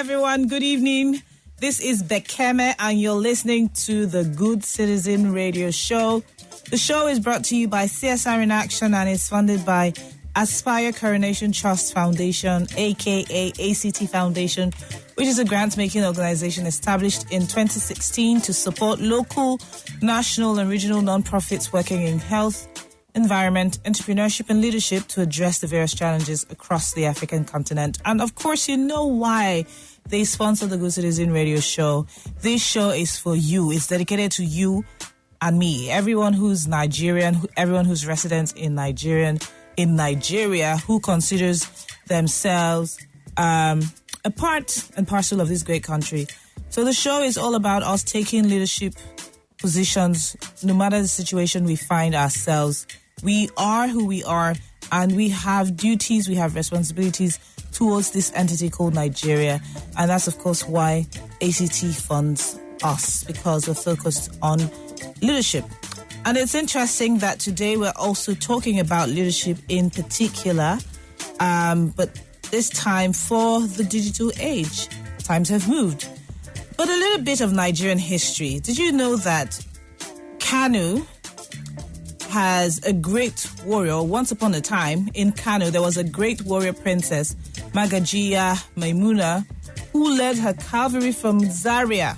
everyone. Good evening. This is Bekeme, and you're listening to the Good Citizen Radio Show. The show is brought to you by CSR in Action and is funded by Aspire Coronation Trust Foundation, aka ACT Foundation, which is a grant-making organization established in 2016 to support local, national, and regional non-profits working in health, environment, entrepreneurship, and leadership to address the various challenges across the African continent. And of course, you know why they sponsor the Good Citizen Radio Show. This show is for you. It's dedicated to you and me. Everyone who's Nigerian, everyone who's resident in Nigeria, who considers themselves a part and parcel of this great country. So the show is all about us taking leadership positions, no matter the situation we find ourselves. We are who we are, and we have duties, we have responsibilities towards this entity called Nigeria. And that's, of course, why ACT funds us, because we're focused on leadership. And it's interesting that today we're also talking about leadership in particular, but this time for the digital age. Times have moved. But a little bit of Nigerian history. Did you know that Kano has a great warrior? Once upon a time, in Kano, there was a great warrior princess, Magajiya Maimuna, who led her cavalry from Zaria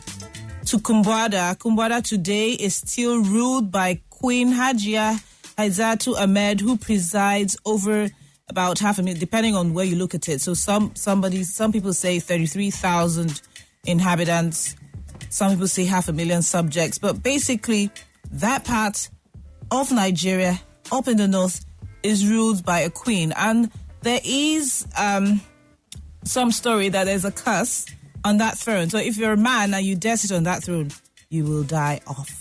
to Kumbwada. Kumbwada today is still ruled by Queen Hajia Haizatu Ahmed, who presides over about 500,000, depending on where you look at it. So some people say 33,000 inhabitants. Some people say 500,000 subjects. But basically, that part of Nigeria, up in the north, is ruled by a queen. And there is some story that there's a curse on that throne. So if you're a man and you dare sit on that throne, you will die off.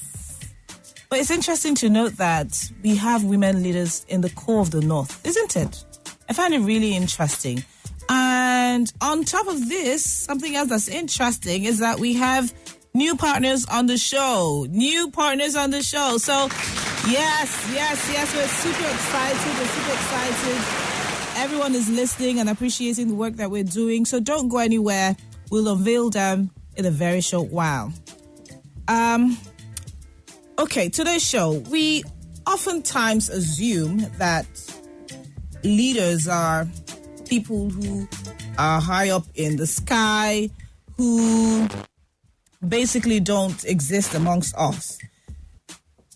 But it's interesting to note that we have women leaders in the core of the north, isn't it? I find it really interesting. And on top of this, something else that's interesting is that we have new partners on the show. So, yes, we're super excited. Everyone is listening and appreciating the work that we're doing. So don't go anywhere. We'll unveil them in a very short while. Okay, today's show, we oftentimes assume that leaders are people who are high up in the sky, who basically don't exist amongst us.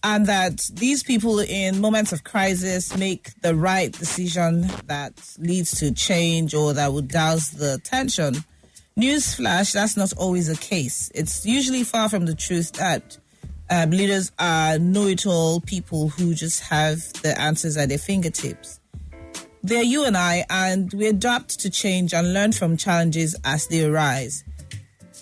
And that these people in moments of crisis make the right decision that leads to change or that would douse the tension. Newsflash, that's not always the case. It's usually far from the truth that leaders are know-it-all people who just have the answers at their fingertips. They're you and I, and we adapt to change and learn from challenges as they arise.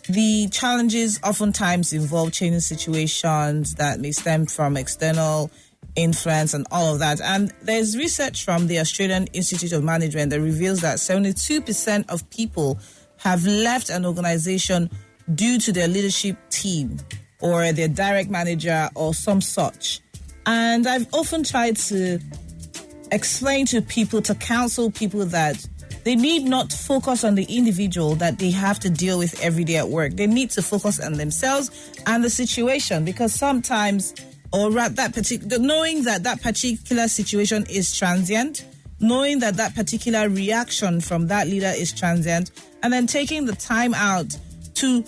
The challenges oftentimes involve changing situations that may stem from external influence and all of that. And there's research from the Australian Institute of Management that reveals that 72% of people have left an organization due to their leadership team or their direct manager or some such. And I've often tried to explain to people, to counsel people that they need not focus on the individual that they have to deal with every day at work. They need to focus on themselves and the situation, because sometimes, knowing that that particular situation is transient, knowing that that particular reaction from that leader is transient, and then taking the time out to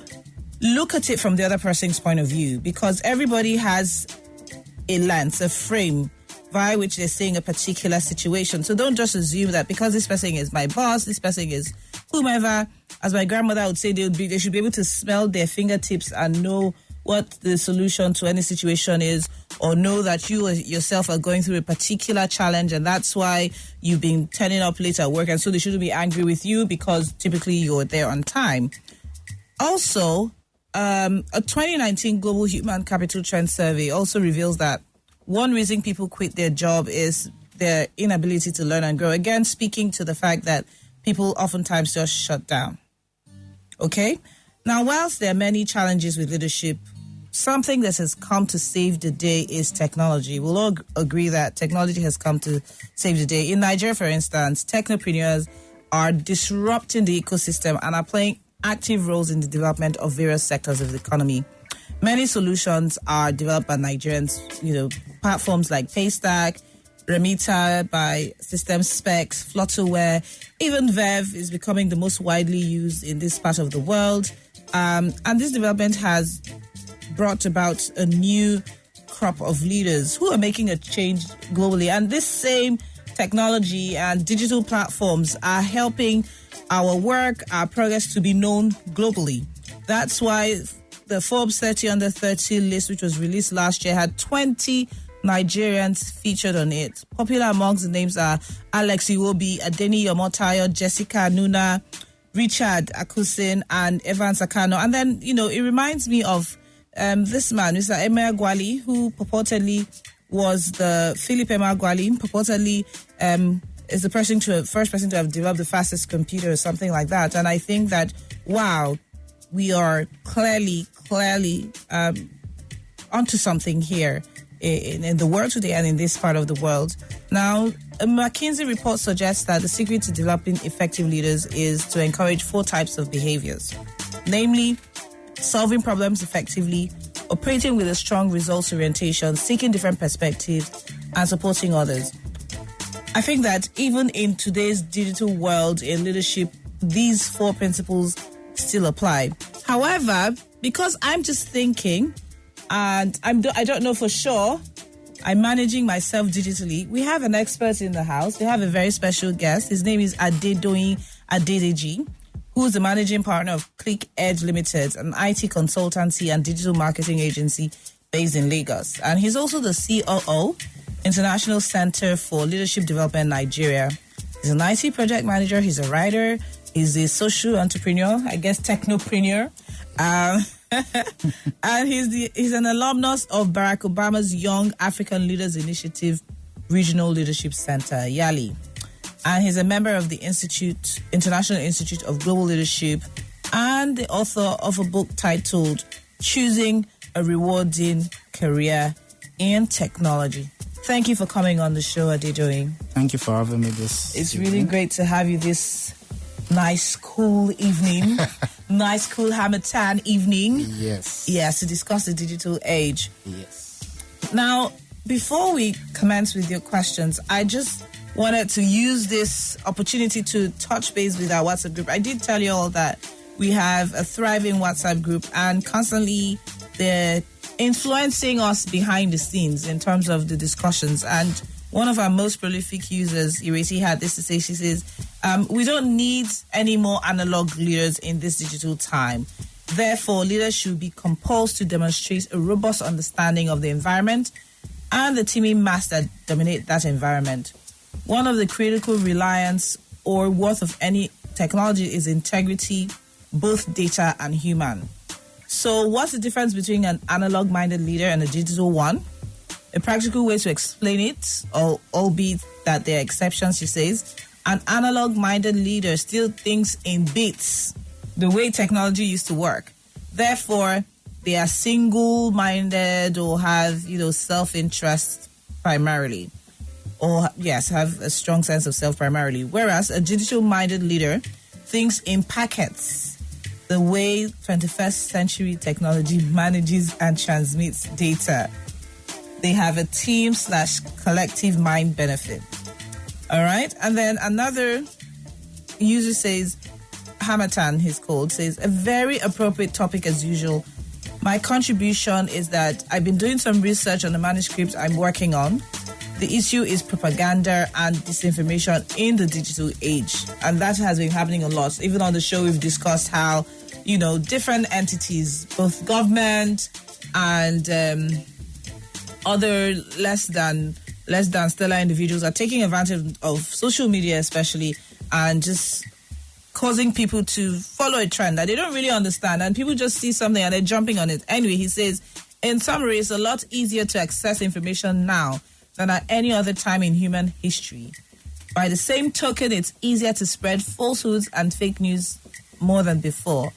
look at it from the other person's point of view, because everybody has a lens, a frame via which they're seeing a particular situation. So don't just assume that because this person is my boss, this person is whomever. As my grandmother would say, they should be able to smell their fingertips and know what the solution to any situation is, or know that you yourself are going through a particular challenge and that's why you've been turning up late at work, and so they shouldn't be angry with you because typically you're there on time. Also, a 2019 Global Human Capital Trend Survey also reveals that one reason people quit their job is their inability to learn and grow. Again, speaking to the fact that people oftentimes just shut down. Okay? Now, whilst there are many challenges with leadership, something that has come to save the day is technology. We'll all agree that technology has come to save the day. In Nigeria, for instance, technopreneurs are disrupting the ecosystem and are playing active roles in the development of various sectors of the economy. Many solutions are developed by Nigerians, platforms like Paystack, Remita by System Specs, Flutterware, even Verve is becoming the most widely used in this part of the world. And this development has brought about a new crop of leaders who are making a change globally. And this same technology and digital platforms are helping our work, our progress to be known globally. That's why the Forbes 30 Under 30 list, which was released last year, had 20 Nigerians featured on it. Popular amongst the names are Alex Iwobi, Adeni Yomotayo, Jessica Nuna, Richard Akusin, and Evan Sakano. And then, it reminds me of this man, Mr. Emeagwali, who purportedly was the Philip Emeagwali, purportedly is the first person to have developed the fastest computer or something like that. And I think that, wow, we are clearly onto something here in the world today and in this part of the world. Now, a McKinsey report suggests that the secret to developing effective leaders is to encourage 4 types of behaviors, namely solving problems effectively, operating with a strong results orientation, seeking different perspectives, and supporting others. I think that even in today's digital world in leadership, these 4 principles still apply. However, because I'm just thinking, and I don't know for sure, I'm managing myself digitally, we have an expert in the house. We have a very special guest. His name is Adedoyin Adedeji, who is the managing partner of Click Edge Limited, an IT consultancy and digital marketing agency based in Lagos. And he's also the COO, International Center for Leadership Development Nigeria. He's an IT project manager. He's a writer. He's a social entrepreneur, I guess technopreneur. And he's an alumnus of Barack Obama's Young African Leaders Initiative Regional Leadership Center, YALI. And he's a member of the International Institute of Global Leadership and the author of a book titled Choosing a Rewarding Career in Technology. Thank you for coming on the show, Adedoyin. Thank you for having me It's really great to have you this nice, cool evening. Nice, cool Hamatan evening. Yes. Yes, to discuss the digital age. Yes. Now, before we commence with your questions, I just wanted to use this opportunity to touch base with our WhatsApp group. I did tell you all that we have a thriving WhatsApp group, and constantly they're influencing us behind the scenes in terms of the discussions. And one of our most prolific users, Ireti, had this to say. She says, we don't need any more analog leaders in this digital time. Therefore, leaders should be compelled to demonstrate a robust understanding of the environment and the teaming mass that dominate that environment. One of the critical reliance or worth of any technology is integrity, both data and human. So what's the difference between an analog-minded leader and a digital one? A practical way to explain it, albeit that there are exceptions, she says, an analog-minded leader still thinks in bits, the way technology used to work. Therefore, they are single-minded or have, self-interest primarily. Or, yes, have a strong sense of self primarily. Whereas a digital-minded leader thinks in packets, the way 21st century technology manages and transmits data. They have a team/collective mind benefit. All right. And then another user says, Hamatan, he's called, says, a very appropriate topic as usual. My contribution is that I've been doing some research on the manuscript I'm working on. The issue is propaganda and disinformation in the digital age. And that has been happening a lot. Even on the show, we've discussed how, different entities, both government and other less than stellar individuals are taking advantage of social media especially and just causing people to follow a trend that they don't really understand, and people just see something and they're jumping on it. Anyway, he says, in summary, it's a lot easier to access information now than at any other time in human history. By the same token, it's easier to spread falsehoods and fake news more than before.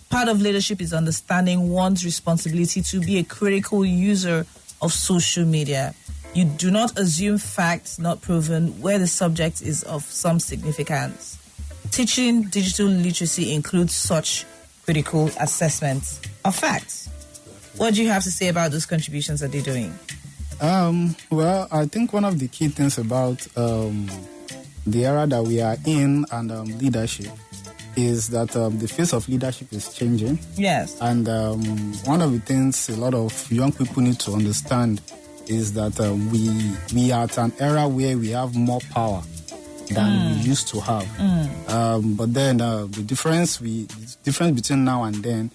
Part of leadership is understanding one's responsibility to be a critical user of social media. You do not assume facts not proven where the subject is of some significance. Teaching digital literacy includes such critical assessment of facts. What do you have to say about those contributions that they're doing? Well, I think one of the key things about the era that we are in and leadership is that the face of leadership is changing. Yes. And one of the things a lot of young people need to understand is that we are at an era where we have more power than we used to have. But then the difference between now and then,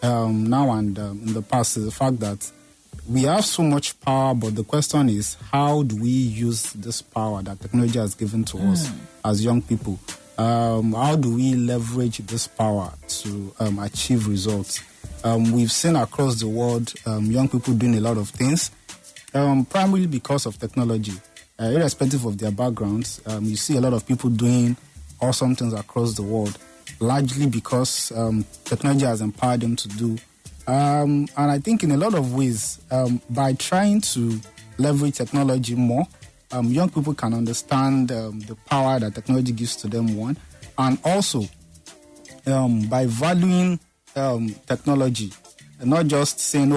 in the past, is the fact that we have so much power, but the question is, how do we use this power that technology has given to us as young people? How do we leverage this power to achieve results? We've seen across the world young people doing a lot of things, primarily because of technology. Irrespective of their backgrounds, you see a lot of people doing awesome things across the world, largely because technology has empowered them to do. And I think in a lot of ways, by trying to leverage technology more, young people can understand the power that technology gives to them, one. And also, by valuing technology, and not just saying, I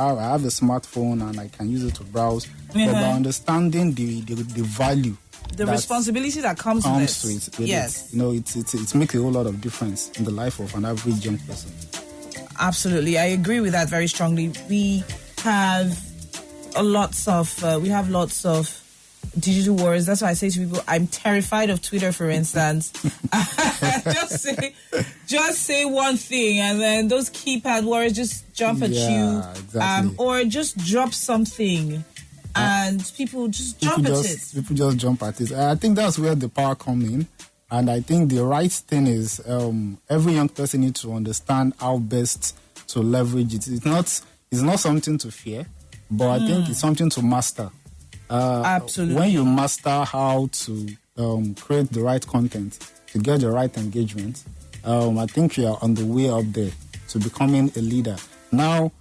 have a smartphone and I can use it to browse, but by understanding the value. The responsibility that comes with it. Yes. It makes a whole lot of difference in the life of an average young person. Absolutely. I agree with that very strongly. We have lots of digital wars. That's why I say to people, I'm terrified of Twitter, for instance. just say one thing, and then those keypad warriors just jump at you, exactly. Or just drop something, and people just jump at it. People just jump at it. I think that's where the power comes in, and I think the right thing is every young person needs to understand how best to leverage it. It's not something to fear, but I think it's something to master. Absolutely. When you master how to create the right content, to get the right engagement, I think you are on the way up there to becoming a leader. Now,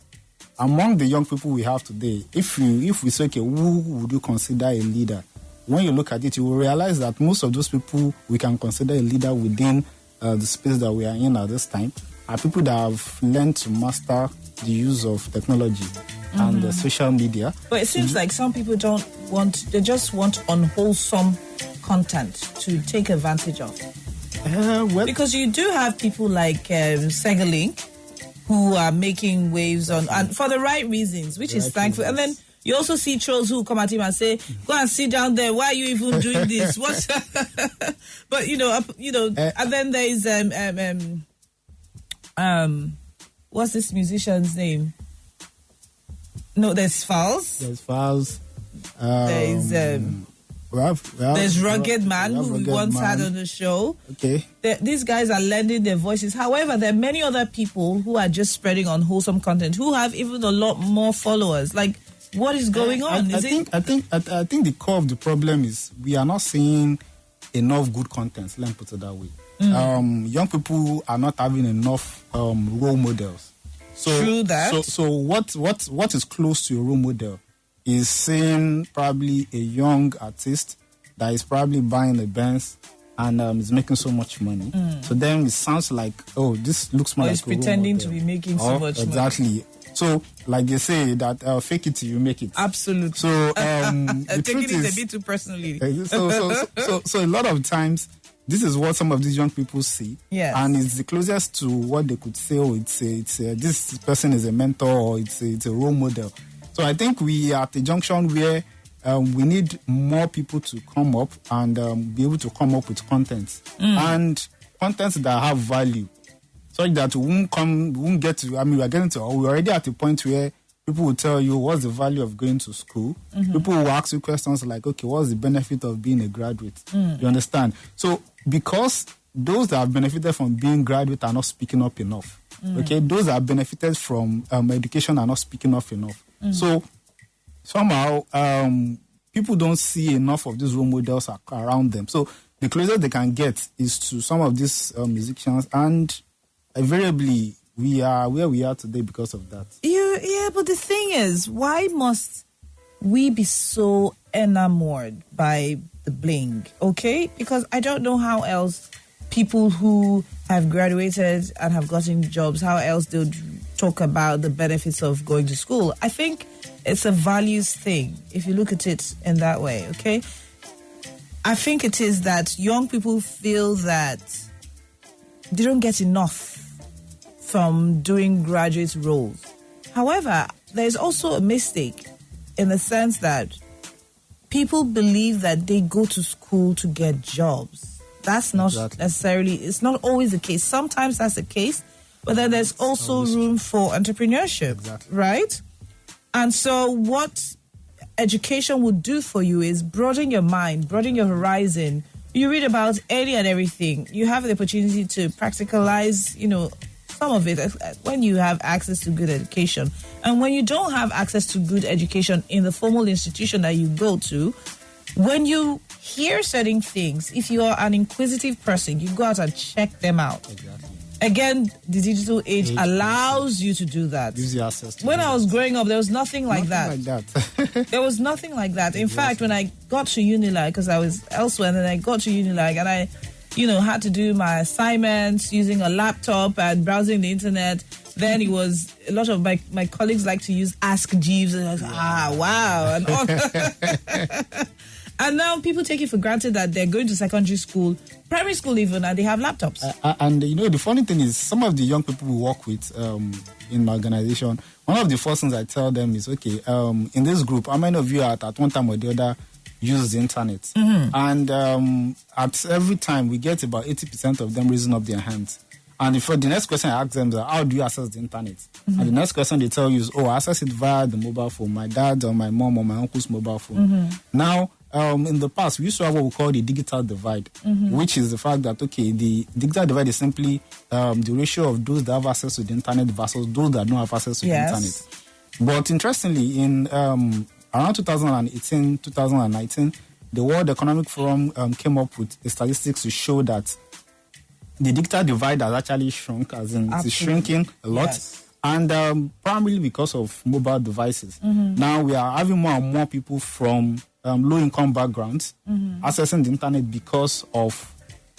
among the young people we have today, if we say, okay, who would you consider a leader? When you look at it, you will realize that most of those people we can consider a leader within the space that we are in at this time are people that have learned to master the use of technology and the social media. But it seems like some people they just want unwholesome content to take advantage of. Because you do have people like Segalink who are making waves and for the right reasons, which is thankful. And then you also see trolls who come at him and say, "Go and sit down there. Why are you even doing this?" What? But and then there is what's this musician's name? No, there's Falz. There's Rugged Man, who we once had on the show. Okay. These guys are lending their voices. However, there are many other people who are just spreading unwholesome content, who have even a lot more followers. Like, what is going on? I think the core of the problem is we are not seeing enough good content. Let me put it that way. Young people are not having enough role models. True that. So what is close to a role model is seeing probably a young artist that is probably buying a Benz and is making so much money. So then it sounds like, this looks more like he's pretending to be making so much money. Exactly. So, like they say, that fake it till you make it. Absolutely. So, taking it a bit too personally. So a lot of times, this is what some of these young people see. Yes. And it's the closest to what they could say, this person is a mentor or it's a role model. So I think we are at a junction where we need more people to come up and be able to come up with content. And content that have value. Such that we're already at a point where people will tell you what's the value of going to school. People will ask you questions like, okay, what's the benefit of being a graduate? You understand? So because those that have benefited from being graduate are not speaking up enough. Okay, those that have benefited from education are not speaking up enough. So somehow people don't see enough of these role models around them. So the closest they can get is to some of these musicians, and invariably we are where we are today because of that. Yeah, but the thing is, why must we be so enamored by the bling? Okay, because I don't know how else people who have graduated and have gotten jobs, how else they would talk about the benefits of going to school? I think it's a values thing, if you look at it in that way, okay? I think it is that young people feel that they don't get enough from doing graduate roles. However, there's also a mistake in the sense that people believe that they go to school to get jobs. That's not necessarily, it's not always the case. Sometimes that's the case, but then there's also room for entrepreneurship, right? And so what education would do for you is broaden your mind, broaden your horizon. You read about any and everything. You have the opportunity to practicalize, some of it when you have access to good education. And when you don't have access to good education in the formal institution that you go to, when you hear certain things, if you are an inquisitive person, you go out and check them out. Exactly. Again, the digital age allows you to do that. Gives you access to when I was growing up, there was nothing like that. There was nothing like that. In fact, when I got to Unilag, because I was elsewhere, and then I got to Unilag, and I, had to do my assignments using a laptop and browsing the internet. Then it was a lot of my colleagues like to use Ask Jeeves, and I was wow, and all. And now people take it for granted that they're going to secondary school, primary school even, and they have laptops. And the funny thing is, some of the young people we work with in my organization, one of the first things I tell them is, okay, in this group, how many of you at one time or the other use the internet? Mm-hmm. And at every time, we get about 80% of them raising up their hands. And for the next question I ask them is, how do you access the internet? Mm-hmm. And the next question they tell you is, I access it via the mobile phone, my dad or my mom or my uncle's mobile phone. Mm-hmm. Now, in the past, we used to have what we call the digital divide, which is the fact that, okay, the digital divide is simply the ratio of those that have access to the internet versus those that don't have access to the internet. But interestingly, in around 2018, 2019, the World Economic Forum came up with statistics to show that the digital divide has actually shrunk, as in it's shrinking a lot. Yes. And primarily because of mobile devices. Mm-hmm. Now we are having more and more people from low-income backgrounds accessing the internet because of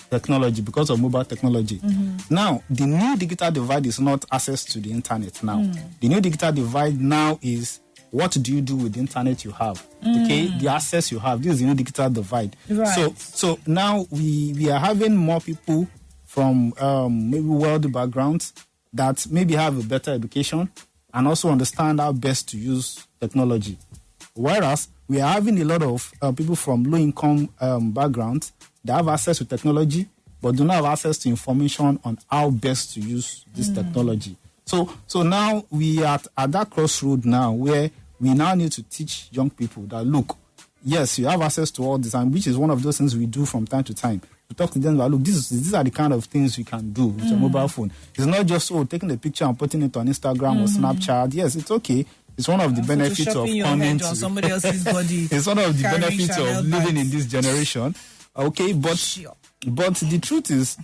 technology, because of mobile technology. Mm-hmm. Now, the new digital divide is not access to the internet now. The new digital divide now is, what do you do with the internet you have? Okay, the access you have. This is the new digital divide. Right. So now we are having more people from maybe wealthy backgrounds that maybe have a better education and also understand how best to use technology. Whereas we are having a lot of people from low-income backgrounds that have access to technology but do not have access to information on how best to use this technology. So now we are at that crossroad now where we now need to teach young people that, look, yes, you have access to all this, and which is one of those things we do from time to time. To talk to them about, look, these are the kind of things you can do with your mobile phone. It's not just, taking a picture and putting it on Instagram or Snapchat. Yes, it's okay. It's one of the benefits of coming to somebody else's body. It's one of the benefits of living in this generation. Okay, but the truth is,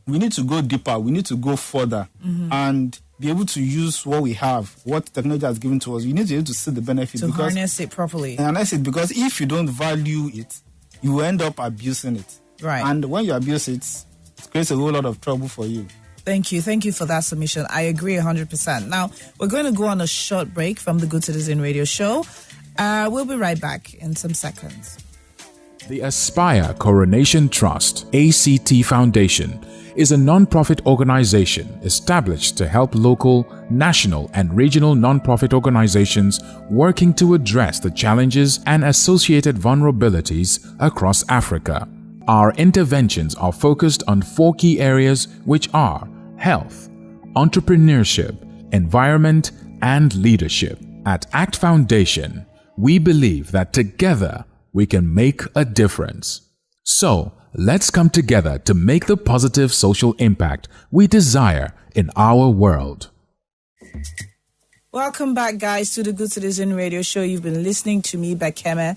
we need to go deeper. We need to go further and be able to use what we have, what technology has given to us. We need to be able to see the benefit. To harness it properly. Harness it, because if you don't value it, you will end up abusing it. Right. And when you abuse it, it creates a whole lot of trouble for you. Thank you. Thank you for that submission. I agree 100%. Now, we're going to go on a short break from the Good Citizen Radio Show. We'll be right back in some seconds. The Aspire Coronation Trust, ACT Foundation, is a non-profit organization established to help local, national, and regional non-profit organizations working to address the challenges and associated vulnerabilities across Africa. Our interventions are focused on 4 key areas, which are health, entrepreneurship, environment, and leadership. At ACT Foundation, we believe that together we can make a difference. So, let's come together to make the positive social impact we desire in our world. Welcome back, guys, to the Good Citizen Radio Show. You've been listening to me, Bekeme,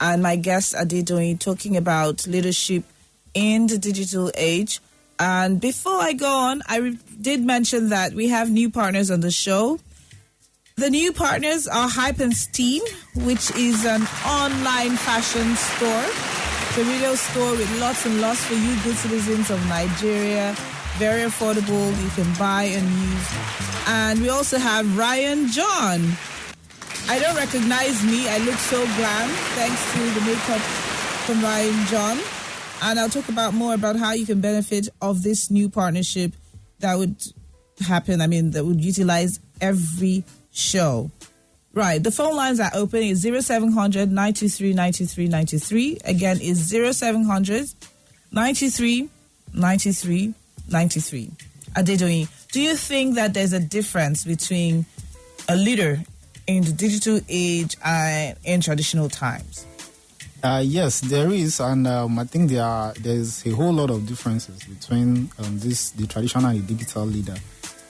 and my guest Adedoyin, talking about leadership in the digital age. And before I go on, I did mention that we have new partners on the show. The new partners are Hype and Steam, which is an online fashion store. It's a retail store with lots and lots for you good citizens of Nigeria very affordable. You can buy and use. And we also have Ryan John. I don't recognize me. I look so glam thanks to the makeup from Ryan John. And I'll talk more about how you can benefit of this new partnership that would happen. That would utilize every show. Right. The phone lines are open. It's 0700 923 93 93. Again, it's 0700 93 93 93. Adedoyin, do you think that there's a difference between a leader in the digital age and in traditional times? Yes, there is, and I think there's a whole lot of differences between the traditional and the digital leader.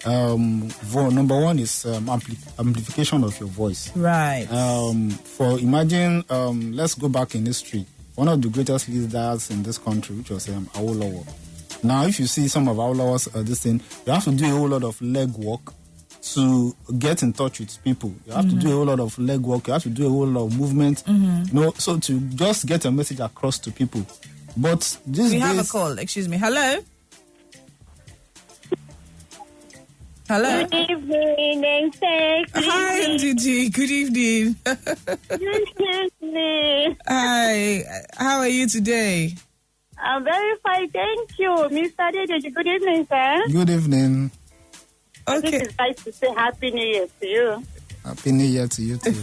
Number one is amplification of your voice. Right. Imagine, let's go back in history. One of the greatest leaders in this country, which was Awolowo. Now, if you see some of Awolowo's you have to do a whole lot of legwork to get in touch with people. You have to do a whole lot of legwork. You have to do a whole lot of movement. So to just get a message across to people. But we have a call. Excuse me. Hello. Hello. Good evening, Hi, Ndidi. Good evening. Good evening. Hi. How are you today? I'm very fine, thank you. Mr. Adedeji, good evening, sir. Good evening. Okay. This is nice to say Happy New Year to you. Happy New Year to you too.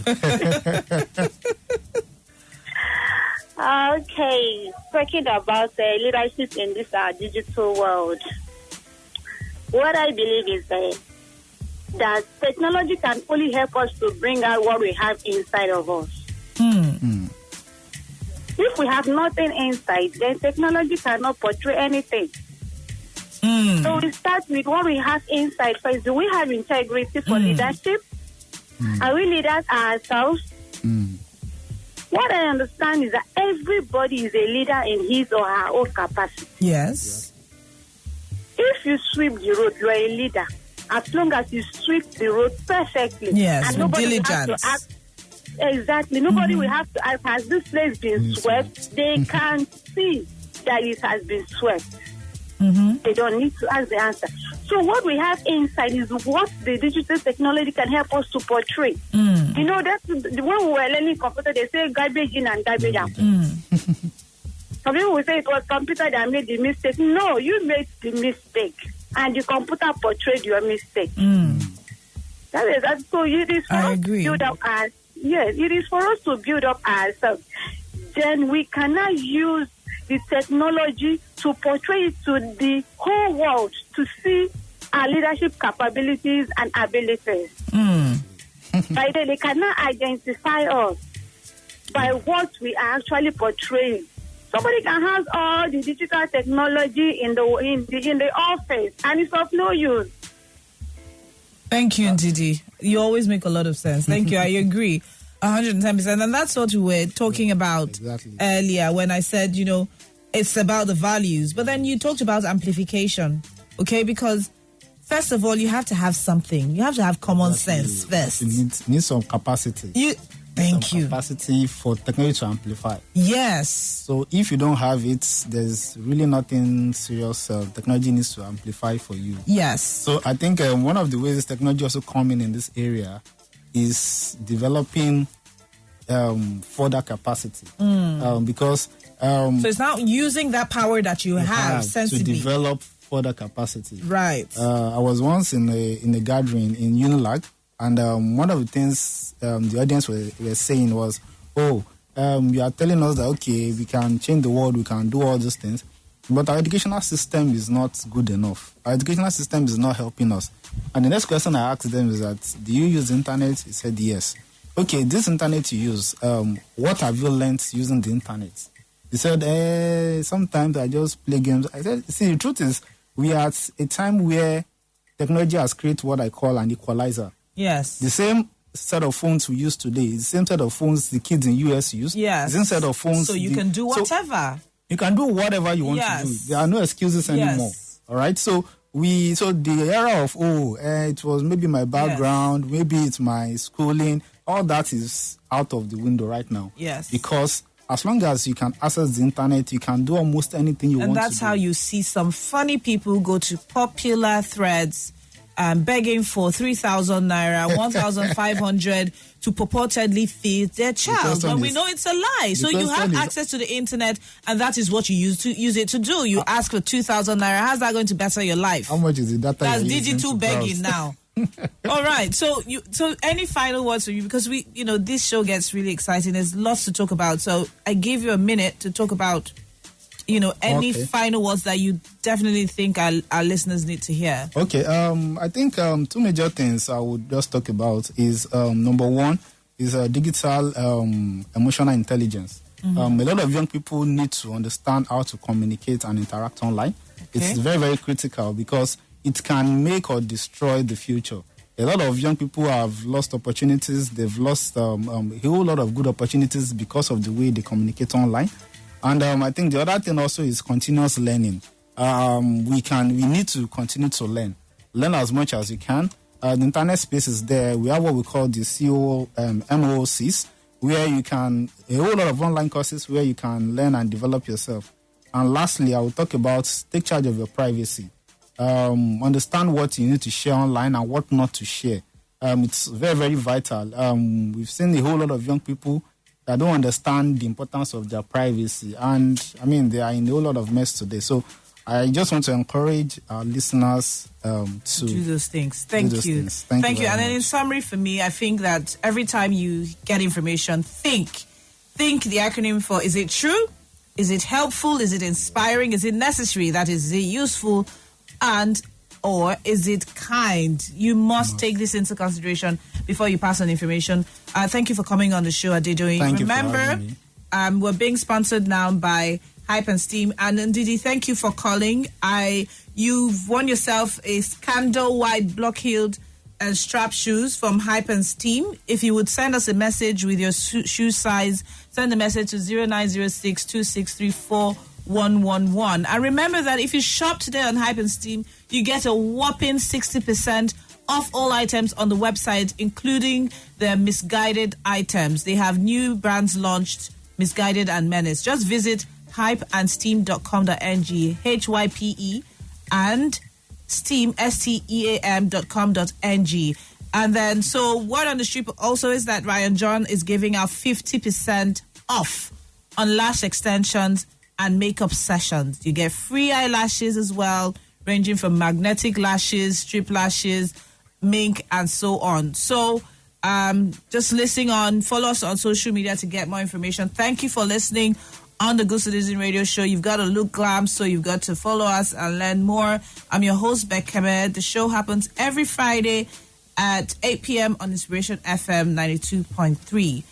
Okay, talking about leadership in this digital world. What I believe is that technology can only help us to bring out what we have inside of us. If we have nothing inside, then technology cannot portray anything. So we start with what we have inside first. Do we have integrity for leadership? Are we leaders ourselves? What I understand is that everybody is a leader in his or her own capacity. Yes. If you sweep the road, you are a leader. As long as you sweep the road perfectly. Yes, and with nobody diligence. will have to ask. Exactly. Nobody will have to ask, has this place been swept? They can see that it has been swept. They don't need to ask the answer. So what we have inside is what the digital technology can help us to portray. You know, that's when we were learning computer, they say garbage in and garbage out. Some people will say it was computer that made the mistake. No, you made the mistake, and the computer portrayed your mistake. That is so. It is for us to build up it is for us to build up ourselves. Then we cannot use the technology to portray it to the whole world to see our leadership capabilities and abilities. By then, they cannot identify us by what we are actually portraying. Somebody can have all the digital technology in the office, and it's of no use. Thank you, Ndidi. You always make a lot of sense. Thank you. I agree 110%. And that's what we were talking about earlier when I said, it's about the values. But then you talked about amplification, okay? Because first of all, you have to have something. You have to have common sense first. You need some capacity. Thank you. Capacity for technology to amplify. Yes. So if you don't have it, there's really nothing serious technology needs to amplify for you. Yes. So I think one of the ways technology also come in this area is developing further capacity. Because so it's not using that power that you have sensibly to develop further capacity. Right. I was once in a gathering in Unilag. And one of the things the audience were saying was, you are telling us that, okay, we can change the world, we can do all those things, but our educational system is not good enough. Our educational system is not helping us. And the next question I asked them is that, do you use internet? He said, yes. Okay, this internet you use, what have you learned using the internet? He said, sometimes I just play games. I said, see, the truth is, we are at a time where technology has created what I call an equalizer. Yes. The same set of phones we use today, the same set of phones the kids in US use. Yes. The same set of phones. So you can do whatever. You can do whatever you want to do. There are no excuses anymore. All right. So the era of it was maybe my background, maybe it's my schooling. All that is out of the window right now. Yes. Because as long as you can access the internet, you can do almost anything you want to do. And that's how you see some funny people go to popular threads begging for 3,000 naira, 1,500 to purportedly feed their child. But we know it's a lie. So you have access to the internet, and that is what you use it to do. You ask for 2,000 naira. How's that going to better your life? How much is the data? That's digital begging now. All right. So any final words for you? Because this show gets really exciting. There's lots to talk about. So I give you a minute to talk about, any final words that you definitely think our listeners need to hear. Okay. I think two major things I would just talk about is number one is digital emotional intelligence. Mm-hmm. A lot of young people need to understand how to communicate and interact online. Okay. It's very, very critical because it can make or destroy the future. A lot of young people have lost opportunities. They've lost a whole lot of good opportunities because of the way they communicate online. And I think the other thing also is continuous learning. We need to continue to learn as much as you can. The internet space is there. We have what we call the MOOCs, where you can, a whole lot of online courses where you can learn and develop yourself. And lastly, I will talk about take charge of your privacy. Understand what you need to share online and what not to share. It's very, very vital. We've seen a whole lot of young people that don't understand the importance of their privacy. And, they are in a whole lot of mess today. So I just want to encourage our listeners to do those things. Thank you. Thank you. And then in summary for me, I think that every time you get information, think the acronym for, is it true? Is it helpful? Is it inspiring? Is it necessary? That is it useful? And or is it kind? You must take this into consideration before you pass on information. Thank you for coming on the show, Adedoyin. Thank Remember, you for having me. We're being sponsored now by Hype and Steam. And Ndidi, thank you for calling. You've won yourself a scandal white block-heeled and strap shoes from Hype and Steam. If you would send us a message with your shoe size, send a message to 0906 2634 111. And remember that if you shop today on Hype and Steam, you get a whopping 60% off all items on the website, including the misguided items. They have new brands launched, Misguided and Menace. Just visit hypeandsteam.com.ng, HYPE, and steam, STEAM.com.ng. And then, so word on the street also is that Ryan John is giving out 50% off on lash extensions and makeup sessions. You get free eyelashes as well, ranging from magnetic lashes, strip lashes, mink, and so on. So just listen on, follow us on social media to get more information. Thank you for listening on the Good Citizen Radio Show. You've got to look glam, so you've got to follow us and learn more. I'm your host, Bekeme. The show happens every Friday at 8 p.m. on Inspiration FM 92.3.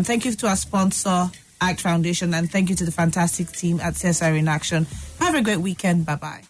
Thank you to our sponsor, ACT Foundation, and thank you to the fantastic team at CSR in Action. Have a great weekend. Bye-bye.